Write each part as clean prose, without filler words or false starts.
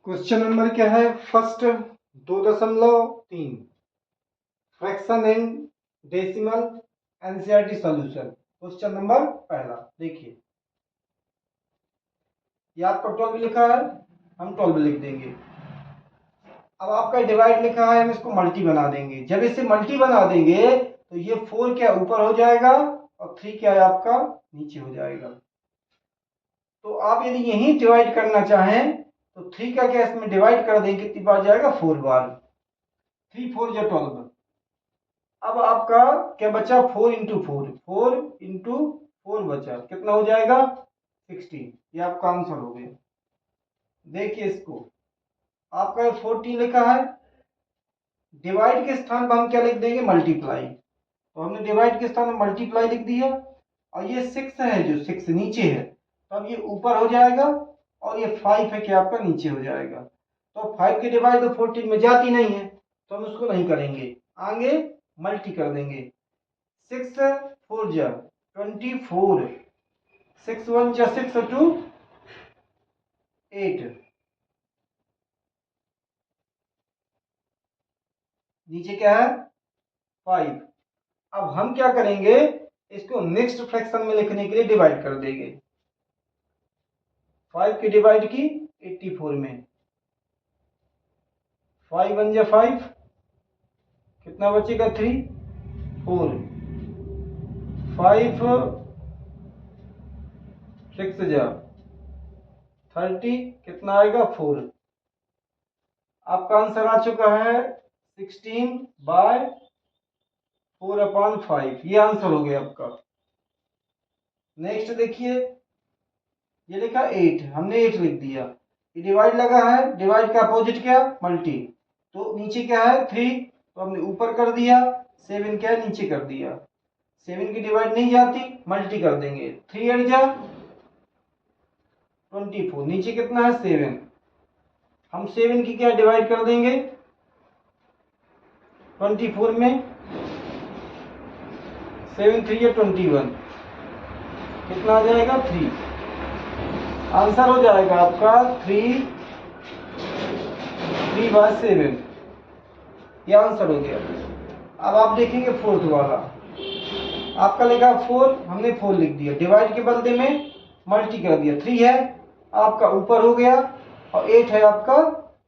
Question number क्या है? First 2.3 fraction and decimal NCERT solution. Question number पहला देखिए, ये आपका 12 लिखा है, हम 12 लिख देंगे। अब आपका डिवाइड लिखा है, हम इसको मल्टी बना देंगे। जब इसे मल्टी बना देंगे तो ये 4 क्या ऊपर हो जाएगा और 3 क्या है आपका नीचे हो जाएगा। तो आप यदि यही डिवाइड करना चाहें तो 3 का क्या इसमें डिवाइड कर दें, कितनी बार जाएगा? 4 बार। 3 4 या 12। अब आपका क्या बचा? 4 इंटू 4, 4 इंटू 4 बचा, कितना हो जाएगा? 16। ये आपका आंसर हो गया। देखिए इसको, आपका 14 लिखा है, डिवाइड के स्थान पर हम क्या लिख देंगे? मल्टीप्लाई। तो हमने डिवाइड के स्थान पर मल्टीप्लाई लिख दिया। और ये 6 है, जो 6 नीचे है, तो अब ये ऊपर हो जाएगा और ये 5 है क्या आपका नीचे हो जाएगा। तो 5 की डिवाइड तो 14 में जाती नहीं है, तो हम उसको नहीं करेंगे, आगे मल्टी कर देंगे। 6 4 जा 24, 6 1 जा 6 2 8, नीचे क्या है? 5। अब हम क्या करेंगे? इसको नेक्स्ट फ्रैक्शन में लिखने के लिए डिवाइड कर देंगे। 5 की डिवाइड की 84 में, 5 1 जा 5, कितना बचेगा? 3 4 5 6 जा 30, कितना आएगा? 4। आपका आंसर आ चुका है 16/4/5। ये आंसर हो गया आपका। नेक्स्ट देखिए, ये लिखा 8, हमने 8 लिख दिया। ये डिवाइड लगा है, डिवाइड का अपोजिट क्या? मल्टी। तो नीचे क्या है? 3, तो हमने ऊपर कर दिया। 7 क्या है? नीचे कर दिया। 7 की डिवाइड नहीं जाती, मल्टी कर देंगे। 3 8 जा 24, नीचे कितना है? 7। हम 7 की क्या डिवाइड कर देंगे 24 में, 7 3 या 21, कितना आ जाएगा? 3। आंसर हो जाएगा आपका 3/7। ये आंसर हो गया। अब आप देखेंगे फोर्थ वाला, आपका लिखा 4, हमने 4 लिख दिया। डिवाइड के बदले में मल्टी कर दिया। 3 है आपका ऊपर हो गया और 8 है आपका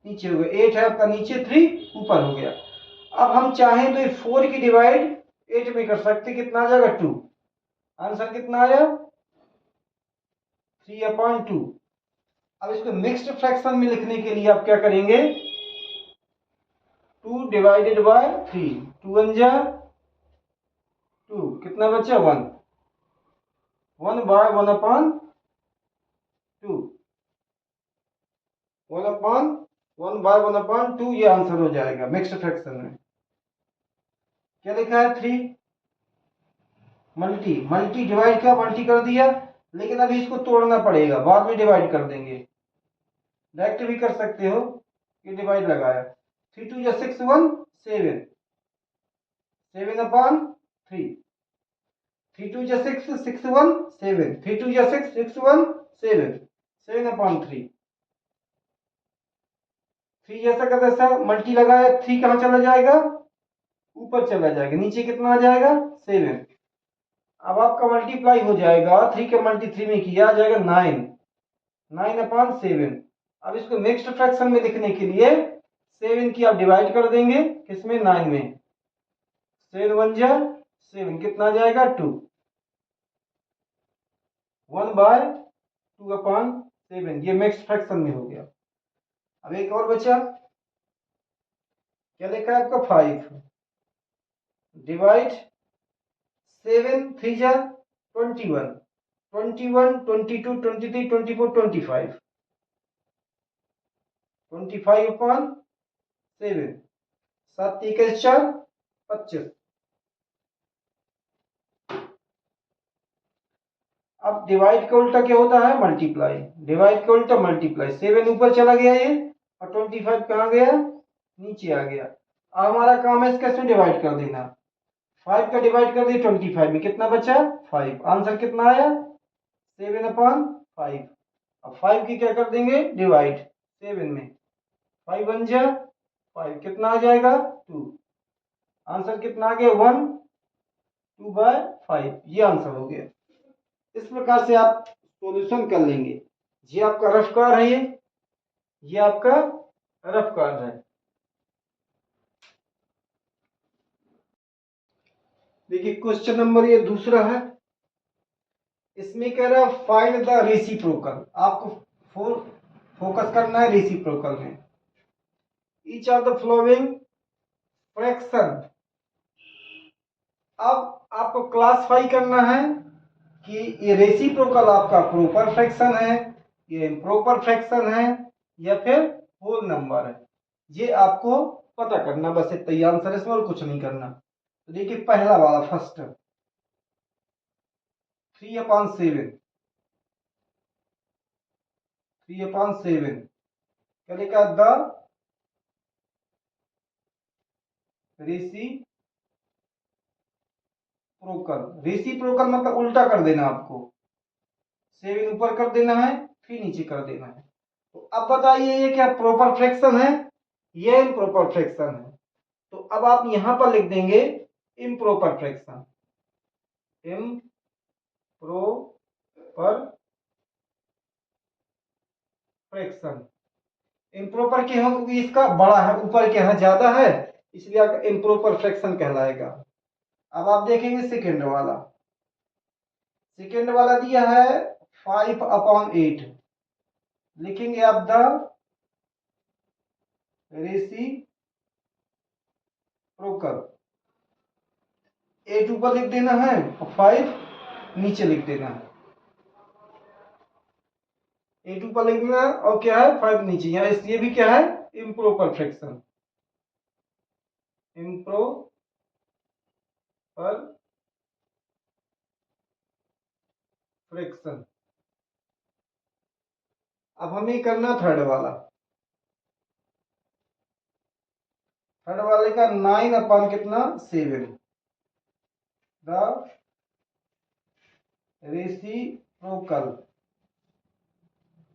नीचे हो गया। 8 है आपका नीचे, 3 ऊपर हो गया। अब हम चाहें तो 4 की डिवाइड 8 में कर सकते, कितना आ जाएगा? 2। आंसर कितना आया? 3/2। अब इसको मिक्स्ड फ्रैक्शन में लिखने के लिए आप क्या करेंगे? 2 डिवाइडेड बाय 3, 2 1 जा 2, कितना बचा? 1, 1/1/2, 1/1/2। ये आंसर हो जाएगा मिक्स्ड फ्रैक्शन में। क्या लिखा है? 3 मल्टी, मल्टी डिवाइड का मल्टी कर दिया, लेकिन अभी इसको तोड़ना पड़ेगा, बाद में डिवाइड कर देंगे। डायरेक्ट भी कर सकते हो, ये डिवाइड लगाया। 3 2 जा 6 1 7, 7/3, 3 2 जा 6 6 1 7, 3 2 जा 6 6 1 7, 7/3। 3 जैसा का तैसा मल्टी लगाया, 3 कहाँ चला जाएगा? ऊपर चला जाएगा। नीचे कितना आ जाएगा? 7। अब आपका मल्टीप्लाई हो जाएगा, 3 का मल्टी 3 में किया, आ जाएगा 9, 9/7। अब इसको नेक्स्ट फ्रैक्शन में लिखने के लिए 7 की आप डिवाइड कर देंगे, किसमें? 9 में। 7 1 जा 7, कितना आ जाएगा? 2, 1/2/7। ये मिक्स्ड फ्रैक्शन में हो गया। अब एक और बचा, क्या लिखा है आपका? 5 डिवाइड 7 3 जा 21, 21 22 23 24 25, 25/7, 7 3 4 25। अब डिवाइड का उल्टा क्या होता है? मल्टीप्लाई। डिवाइड का उल्टा मल्टीप्लाई। 7 ऊपर चला गया ये, और 25 कहाँ गया? नीचे आ गया। अब हमारा काम है इसका इसमें डिवाइड कर देना। 5 का डिवाइड कर दिया 25 में, कितना बचा? 5। आंसर कितना आया? 7/5। अब 5 की क्या कर देंगे? डिवाइड 7 में, 5 1 जा 5, कितना आ जाएगा 2। आंसर कितना आ गया 1 2/5, ये आंसर हो गया। इस प्रकार से आप सॉल्यूशन कर लेंगे। ये आपका रफ कार्ड है, ये आपका रफ कार्ड है। देखिए क्वेश्चन नंबर ये दूसरा है। इसमें कह रहा है फाइंड द रेसिप्रोकल। आपको फोकस करना है रेसिप्रोकल में। Each of the flowing fraction. अब आपको क्लासिफाई करना है कि ये रेसिप्रोकल आपका प्रॉपर फ्रैक्शन है, ये इम्प्रॉपर फ्रैक्शन है, या फिर होल नंबर है। ये आपको पता करना, बस इतना ही आंसर इसमें, और कुछ नहीं करना। तो देखिए पहला वाला फर्स्ट 3/7, 3/7 क्या लिखा द रेसिप्रोकल मतलब उल्टा कर देना, आपको 7 ऊपर कर देना है, 3 नीचे कर देना है। तो अब बताइए ये क्या प्रॉपर फ्रैक्शन है, ये इम्प्रॉपर फ्रैक्शन है। तो अब आप यहां पर लिख देंगे improper fraction, improper fraction. Improper क्यों, क्योंकि इसका बड़ा है, ऊपर क्या है ज्यादा है, इसलिए आपका इम्प्रॉपर फ्रैक्शन कहलाएगा। अब आप देखेंगे सेकेंड वाला दिया है 5/8, लिखेंगे आप द रेसिप्रोकल। 8 ऊपर लिख देना है और 5 नीचे लिख देना है। 8 ऊपर लिख देना है और क्या है 5 नीचे। यहाँ ये भी क्या है इम्प्रॉपर फ्रैक्शन, इम्प्रॉपर फ्रैक्शन। अब हमें करना थर्ड वाले का 9/7 द रेसिप्रोकल।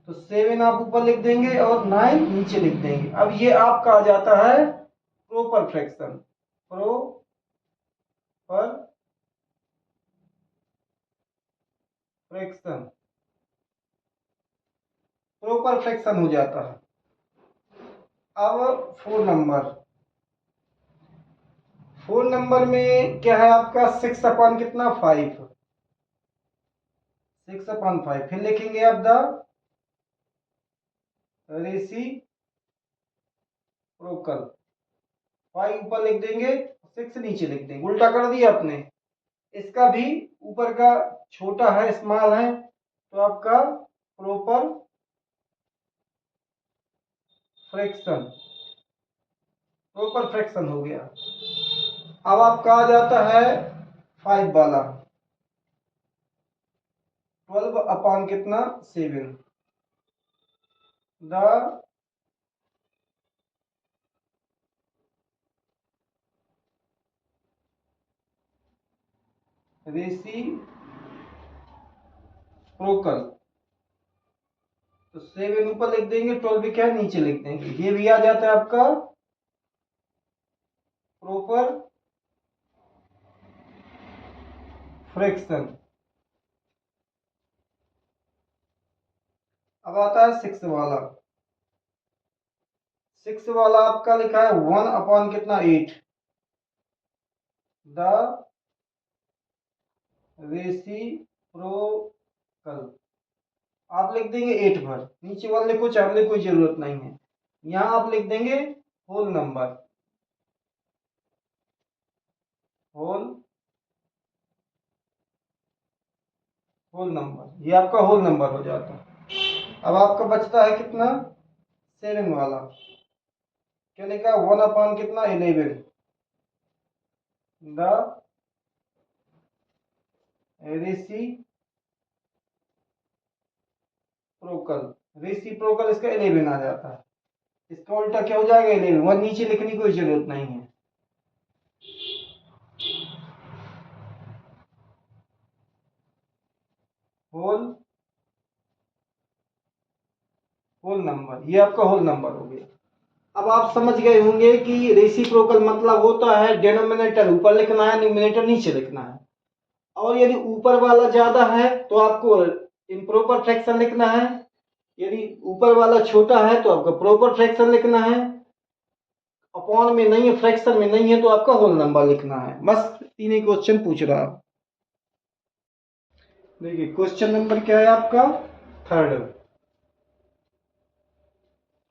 तो 7 आप ऊपर लिख देंगे और 9 नीचे लिख देंगे। अब ये आपका आ जाता है proper fraction, proper fraction, proper fraction हो जाता है। अब 4 नंबर में क्या है आपका 6 कितना 5, 6/5। फिर लिखेंगे आप द रेसिप्रोकल। 5 ऊपर लिख देंगे, 6 नीचे लिख देंगे, उल्टा कर दिया आपने। इसका भी ऊपर का छोटा है, स्मॉल है, तो आपका प्रॉपर फ्रैक्शन, प्रॉपर फ्रैक्शन हो गया। अब आपका आ जाता है 5 वाला 12 कितना 7 द रेसिप्रोकल। तो 7 ऊपर लिख देंगे, 12 भी क्या है नीचे लिख देंगे। ये भी आ जाता है आपका प्रॉपर फ्रैक्शन। अब आता है 6 वाला आपका लिखा है 1 कितना 8 द रेसिप्रोकल। आप लिख देंगे 8 भर, नीचे वाले को चाहने कोई जरूरत नहीं है। यहां आप लिख देंगे whole number, whole whole number, ये आपका होल नंबर हो जाता है। अब आपका बचता है कितना 7 वाला, क्या लिखा 1 कितना 11 द रेसिप्रोकल इसका 11 आ जाता है। इसका उल्टा क्या हो जाएगा 11, 1 नीचे लिखने की कोई जरूरत नहीं है। होल होल नंबर, ये आपका होल नंबर हो गया। अब आप समझ गए होंगे कि रेसिप्रोकल मतलब होता है डिनोमिनेटर ऊपर लिखना है, न्यूमरेटर नीचे लिखना है। और यदि ऊपर वाला ज्यादा है तो आपको इम्प्रॉपर फ्रैक्शन लिखना है, यदि ऊपर वाला छोटा है तो आपको प्रॉपर फ्रैक्शन लिखना है, अपॉन में नहीं है, फ्रैक्शन में नहीं है तो आपका होल नंबर लिखना है। बस तीन ही क्वेश्चन पूछ रहा है। देखिए क्वेश्चन नंबर क्या है आपका, थर्ड।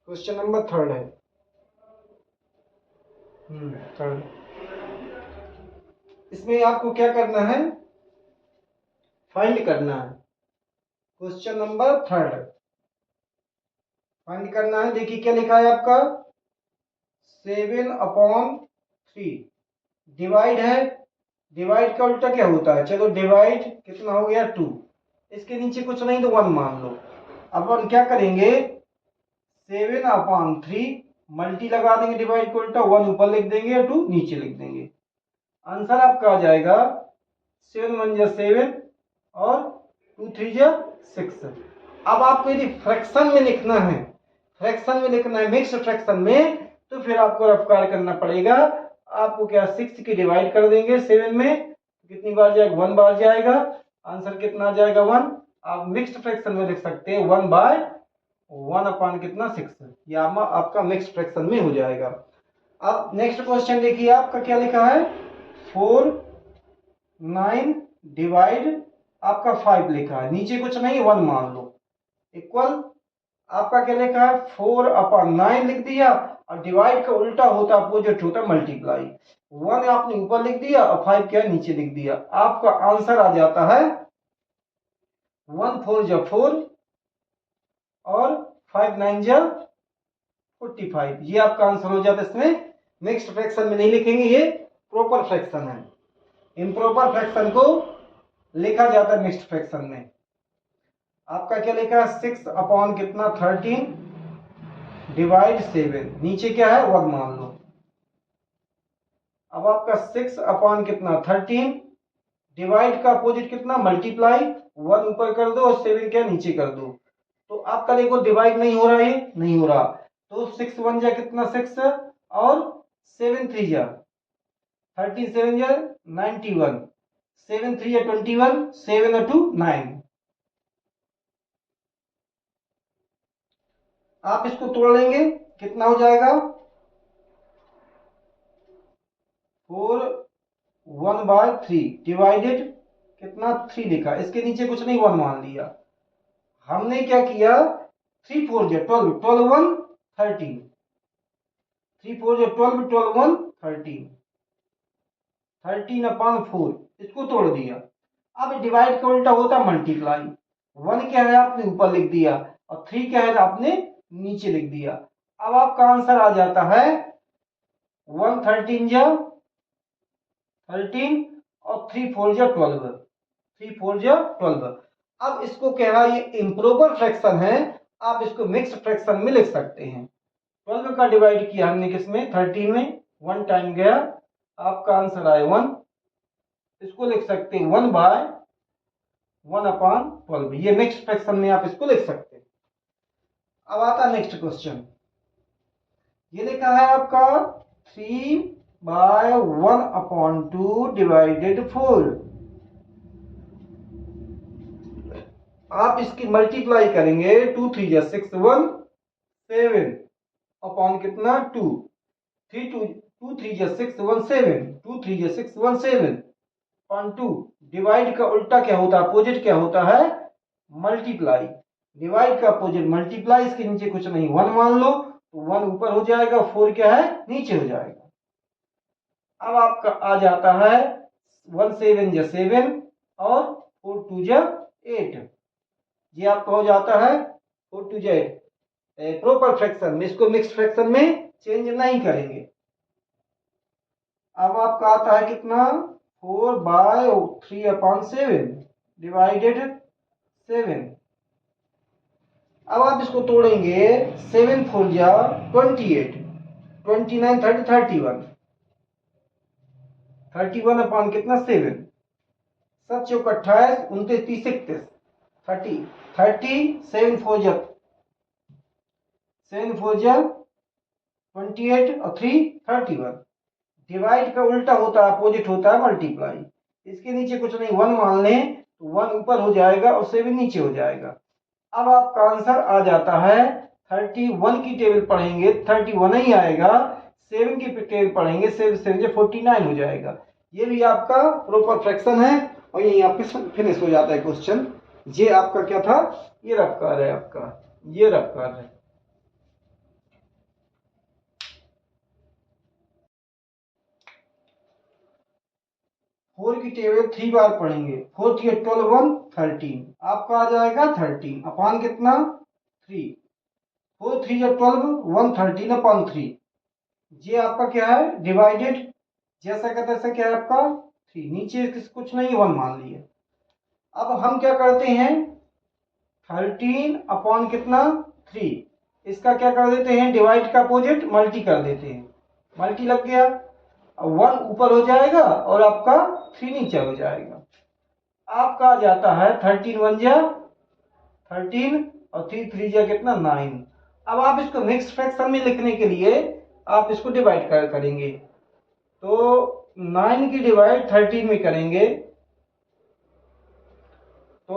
क्वेश्चन नंबर थर्ड है। थर्ड। इसमें आपको क्या करना है, फाइंड करना है। क्वेश्चन नंबर थर्ड फाइंड करना है। देखिए क्या लिखा है आपका, 7/3 डिवाइड है, डिवाइड का उल्टा क्या होता है, चलो डिवाइड कितना हो गया 2, इसके नीचे कुछ नहीं तो 1 मान लो। अब हम क्या करेंगे, 7/3 मल्टी लगा देंगे, डिवाइड को उल्टा 1 ऊपर लिख देंगे, 2 नीचे लिख देंगे। आंसर आपका आ जाएगा 7 1 7 और 2 3 6। अब आपको यदि फ्रैक्शन में लिखना है, फ्रैक्शन में लिखना है मिक्स फ्रैक्शन में, तो फिर आपको रफ्कार करना पड़ेगा। आपको क्या 6 की डिवाइड कर देंगे 7 में, कितनी बार जाएगा, 1 बार जाएगा। आंसर कितना आ जाएगा 1। आप मिक्स्ड फ्रैक्शन में लिख सकते हैं 1/1 अपान कितना 6, ये आपका मिक्स्ड फ्रैक्शन में हो जाएगा। अब नेक्स्ट क्वेश्चन देखिए आपका क्या लिखा है, 4 9 डिवाइड आपका 5 लिखा है, नीचे कुछ नहीं 1 मान लो, इक्वल आपका क्या लिखा है 4/9 लिख दिया, और डिवाइड का उल्टा होता अपोजिट होता मल्टीप्लाई, 1 आपने ऊपर लिख दिया और 5 क्या नीचे लिख दिया। आपका आंसर आ जाता है 1 4 4 और 5 9 45, ये आपका आंसर हो जाता है। इसमें मिक्स्ड फ्रैक्शन में नहीं लिखेंगे, ये प्रॉपर फ्रैक्शन है, इम्प्रॉपर फ्रैक्शन को लिखा जाता है मिक्स्ड फ्रैक्शन में। आपका क्या लिखा है 6 अपॉन कितना 13 डिवाइड 7, नीचे क्या है 1 मान लो। अब आपका 6 अपॉन कितना 13 डिवाइड का अपोजिट कितना मल्टीप्लाई, 1 ऊपर कर दो और 7 क्या नीचे कर दो। तो आपका देखो डिवाइड नहीं हो रहा है, नहीं हो रहा, तो 6 1 कितना 6 और 7 3 13 7 91, 7 3 21, 7 और 2 9। आप इसको तोड़ लेंगे कितना हो जाएगा 4 1/3 डिवाइडेड कितना 3 लिखा, इसके नीचे कुछ नहीं 1 मान लिया। हमने क्या किया 3 4 12 12 1 13, 3 4 12 12 1 13, 13/4 इसको तोड़ दिया। अब डिवाइड का उल्टा होता मल्टीप्लाई, 1 क्या है आपने ऊपर लिख दिया और 3 क्या है आपने नीचे लिख दिया। अब आपका आंसर आ जाता है 1 13 13 और 3 4 12, 3 4 12। अब इसको क्या है, ये इम्प्रॉपर फ्रैक्शन है, आप इसको मिक्स्ड फ्रैक्शन में लिख सकते हैं। 12 का डिवाइड किया हमने किसमें 13 में, 1 टाइम गया, आपका आंसर आया 1। इसको लिख सकते हैं 1/1/12, ये मिक्स्ड फ्रैक्शन में आप इसको लिख सकते हैं। अब आता है नेक्स्ट क्वेश्चन, ये लिखा है आपका 3/1/2 डिवाइडेड 4। आप इसकी मल्टीप्लाई करेंगे 2 3 6 1 7 अपॉन कितना 2, 3 2 2 3 6 1 7, 2 3 6 1 7 अपॉन 2। डिवाइड का उल्टा क्या होता है, अपोजिट क्या होता है मल्टीप्लाई, डिवाइड का अपोजिट मल्टीप्लाई, इसके नीचे कुछ नहीं 1 मान लो, तो 1 ऊपर हो जाएगा, 4 क्या है नीचे हो जाएगा। अब आपका आ जाता है 1 7 7 और 4 2 8, ये आपका हो जाता है 4 2 8 प्रॉपर फ्रैक्शन में, इसको मिक्स्ड फ्रैक्शन में चेंज नहीं करेंगे। अब आपका आता है कितना 4/3/7 डिवाइडेड 7। अब आप इसको तोड़ेंगे 7 4 28, 29 30 31, 31 अपॉन कितना 7, 7 चौक 28 29 30 31 30 30, 7 4 7 4 28 और 3 31। डिवाइड का उल्टा होता है, अपोजिट होता है मल्टीप्लाई। इसके नीचे कुछ नहीं, 1 मान लें तो 1 ऊपर हो जाएगा और 7 नीचे हो जाएगा। अब आपका आंसर आ जाता है 31 की टेबल पढ़ेंगे 31 ही आएगा, 7 की टेबल पढ़ेंगे 7 7 49 हो जाएगा। ये भी आपका प्रॉपर फ्रैक्शन है और यही आपके फिनिश हो जाता है क्वेश्चन। ये आपका क्या था, ये रफ कार्य है आपका, ये रफ कार्य है। 4 की टेबल 3 बार पढ़ेंगे, 4 3 12 1 13, आपका आ जाएगा 13 अपान कितना 3, 4 3 12 1 13 अपान 3। ये आपका क्या है डिवाइडेड, जैसा का तैसा क्या है आपका 3, नीचे कुछ नहीं 1 मान लिए। अब हम क्या करते हैं 13 अपॉन कितना 3, इसका क्या कर देते हैं डिवाइड का अपोजिट मल्टी कर देते हैं, मल्टी लग गया, 1 ऊपर हो जाएगा और आपका 3 नीचे हो जाएगा। आपका आ जाता है 13 1 जा 13 और 3 3 जा कितना 9। अब आप इसको मिक्स फ्रैक्शन में लिखने के लिए आप इसको डिवाइड करेंगे, तो 9 की डिवाइड 13 में करेंगे तो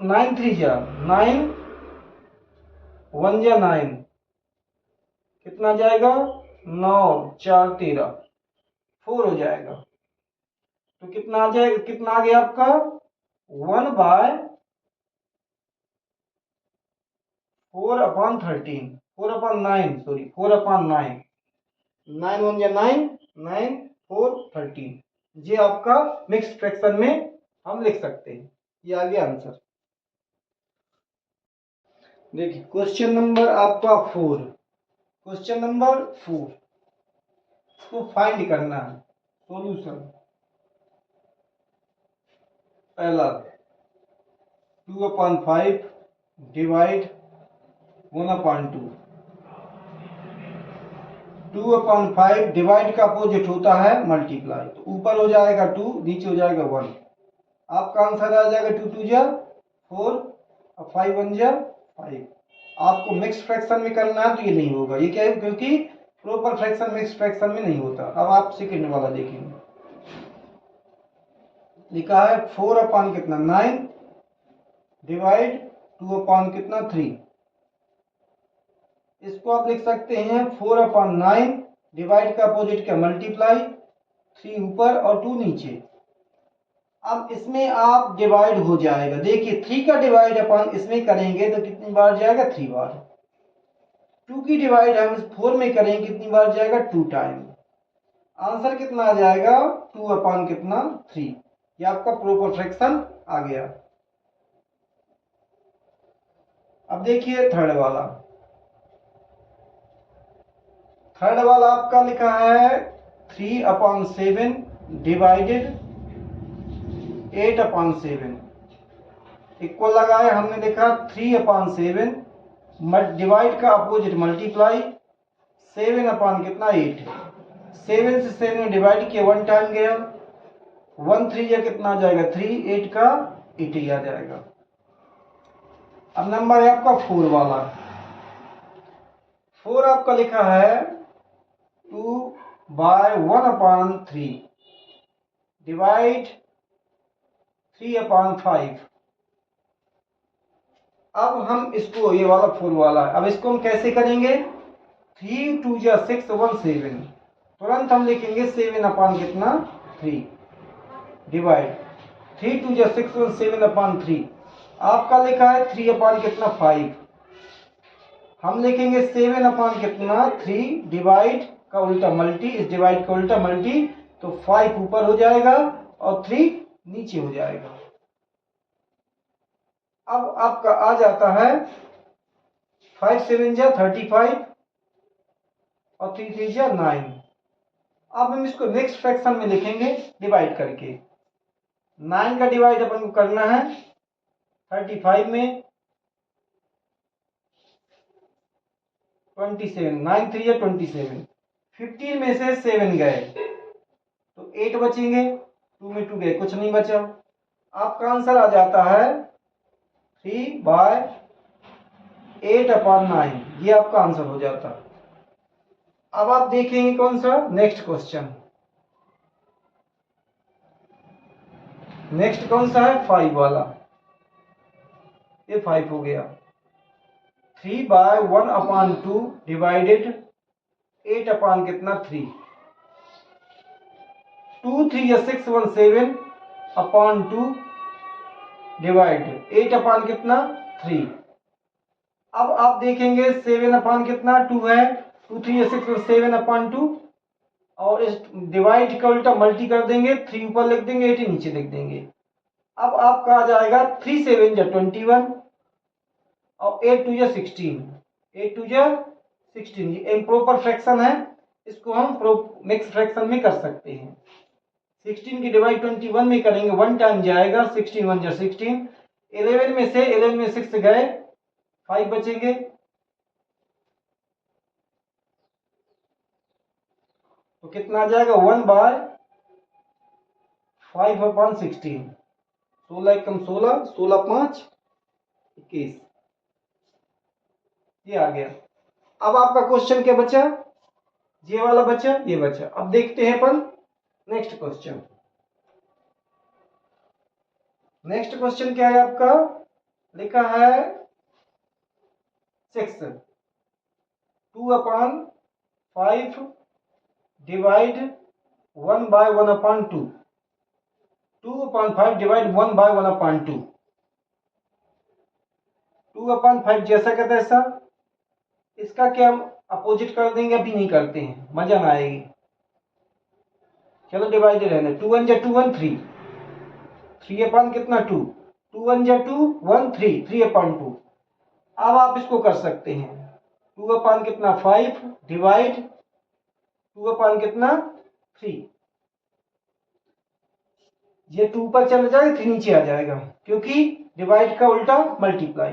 9 3 जा 9, 1 जा 9, कितना जाएगा 9 4 13, 4 हो जाएगा। तो कितना आ जाएगा, कितना आ गया आपका 1/4/13, 4/9 सॉरी 4/9, 9 1 जा 9 9 4 13। ये आपका मिक्स फ्रैक्शन में हम लिख सकते हैं। ये आ गया आंसर। देखिए क्वेश्चन नंबर आपका 4, क्वेश्चन नंबर 4 इसको फाइंड करना है सॉल्यूशन। पहला 2/5 डिवाइड 1/2, 2/5 डिवाइड का अपोजिट होता है मल्टीप्लाई, तो ऊपर हो जाएगा 2 नीचे हो जाएगा 1। आपका आंसर आ जाएगा 2 2 जा 4 और 5 1 जा 5। आपको मिक्स फ्रैक्शन में करना है तो ये नहीं होगा, ये क्या है क्योंकि प्रॉपर फ्रैक्शन मिक्स फ्रैक्शन में नहीं होता। अब आप सेकंड वाला देखेंगे, लिखा है 4 अपान कितना 9 डिवाइड 2 अपान कितना 3। इसको आप लिख सकते हैं 4/9 डिवाइड का अपोजिट क्या मल्टीप्लाई, 3 ऊपर और 2 नीचे। अब इसमें आप डिवाइड हो जाएगा, देखिए 3 का डिवाइड अपन इसमें करेंगे तो कितनी बार जाएगा 3 बार, 2 की डिवाइड हम 4 में करेंगे कितनी बार जाएगा 2 टाइम। आंसर कितना आ जाएगा 2 कितना 3। ये आपका प्रॉपर फ्रैक्शन आ गया। अब देखिए थर्ड वाला, थर्ड वाला आपका लिखा है 3/7 डिवाइडेड 8/7, इक्वल लगाए हमने लिखा 3/7 डिवाइड का अपोजिट मल्टीप्लाई 7 अपान कितना 8, 7 से 7 में डिवाइड किया 1 टाइम गया, 1 3 या कितना आ जाएगा 3, 8 का 8 ही आ जाएगा। अब नंबर है आपका 4 वाला, 4 आपका लिखा है 2/1/3 डिवाइड 3/5। अब हम इसको ये वाला 4 वाला है, अब इसको हम कैसे करेंगे 3 2 जा 6 1 7, तुरंत हम लिखेंगे 7 अपान कितना 3 डिवाइड 3 2 जा 6 1 7 अपान 3। आपका लिखा है 3 अपान कितना 5, हम लिखेंगे 7 अपान कितना 3 डिवाइड का उल्टा मल्टी, इस डिवाइड का उल्टा मल्टी, तो 5 ऊपर हो जाएगा और 3 नीचे हो जाएगा। अब आपका आ जाता है 5 7 जा 35 और 3 3 जा 9। अब हम इसको नेक्स्ट फ्रैक्शन में लिखेंगे डिवाइड करके, 9 का डिवाइड अपन को करना है 35 में 27, 9 3 या 27, 15 में से 7 गए तो 8 बचेंगे, 2 में 2 गए कुछ नहीं बचा। आपका आंसर आ जाता है 3/8/9, ये आपका आंसर हो जाता है। अब आप देखेंगे कौन सा नेक्स्ट क्वेश्चन। नेक्स्ट कौन सा है 5 वाला, ये 5 हो गया। 3/1/2 डिवाइडेड 8 अपान कितना 3, 2 3 या 6 1 7 अपान 2 डिवाइड 8 अपान कितना 3। अब आप देखेंगे 7 अपान कितना 2 है, 2 3 या 6 1 7 अपान 2, और इस डिवाइड का उल्टा मल्टी कर देंगे, 3 ऊपर लिख देंगे 8 नीचे लिख देंगे। अब आपका आ जाएगा 3 7 या 21 और 8 2 या 16, 8 2 या 16। ये इम्प्रॉपर फ्रैक्शन है, इसको हम मिक्स फ्रैक्शन में कर सकते हैं। 16 की डिवाइड 21 में करेंगे 1 टाइम जाएगा, 16 1 जा 16, 11 में से 11 में 6 गए 5 बचेंगे, तो कितना आ जाएगा 1/5/16, 16 कम 16, 16 5 21, ये आ गया। अब आपका क्वेश्चन क्या बचा, ये वाला बचा, ये बचा। अब देखते हैं अपन नेक्स्ट क्वेश्चन। नेक्स्ट क्वेश्चन क्या है आपका, लिखा है 6 2/5 डिवाइड 1/1/2, 2/5 डिवाइड 1/1/2, 2/5 जैसा का तैसा। इसका क्या हम अपोजिट कर देंगे, अभी नहीं करते हैं, मजा ना आएगी। चलो डिवाइडेड रहने, 2 1 जा 2 1 3, 3 अपान कितना 2, 2 1 जा 2 1 3, 3 अपान 2। अब आप इसको कर सकते हैं 2 अपान कितना 5 डिवाइड 2 अपान कितना 3, ये 2 पर चला जाएगा 3 नीचे आ जाएगा, क्योंकि डिवाइड का उल्टा मल्टीप्लाई।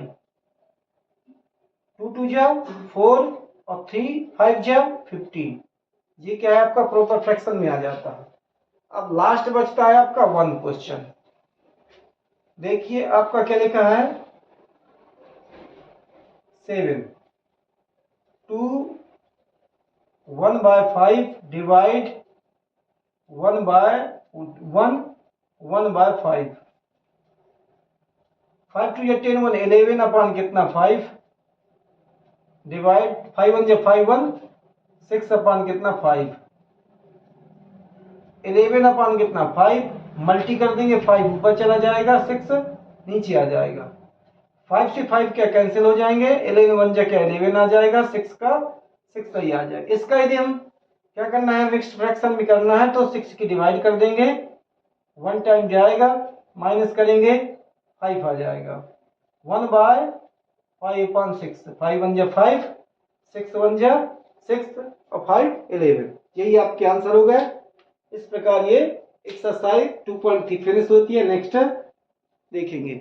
2 2 जा 4 और 3 5 जा 15, ये क्या है आपका प्रॉपर फ्रैक्शन में आ जाता है। अब लास्ट बचता है आपका 1 क्वेश्चन। देखिए आपका क्या लिखा है 7 2 1/5 डिवाइड 1/5, 5 2 या 10 1 11 अपान कितना 5 डिवाइड 5 1 या 5 1 6 अपान कितना 5, 11 अपान कितना 5, मल्टी कर देंगे 5 ऊपर चला जाएगा 6 नीचे आ जाएगा, 5 से 5 क्या कैंसिल हो जाएंगे, 11 1 जा क्या 11 आ जाएगा, 6 का 6 सही आ जाएगा। इसका यदि हम क्या करना है मिक्स्ड फ्रैक्शन में करना है तो 6 की डिवाइड कर देंगे, 1 टाइम जाएगा माइनस करेंगे 5 आ जाएगा, 1/5/6, 5 1 जा 5, 6 1 जा 6 और 5 11, यही आपके आंसर हो गए। इस प्रकार ये एक्सरसाइज 2.3 फिनिश होती है। नेक्स्ट देखेंगे।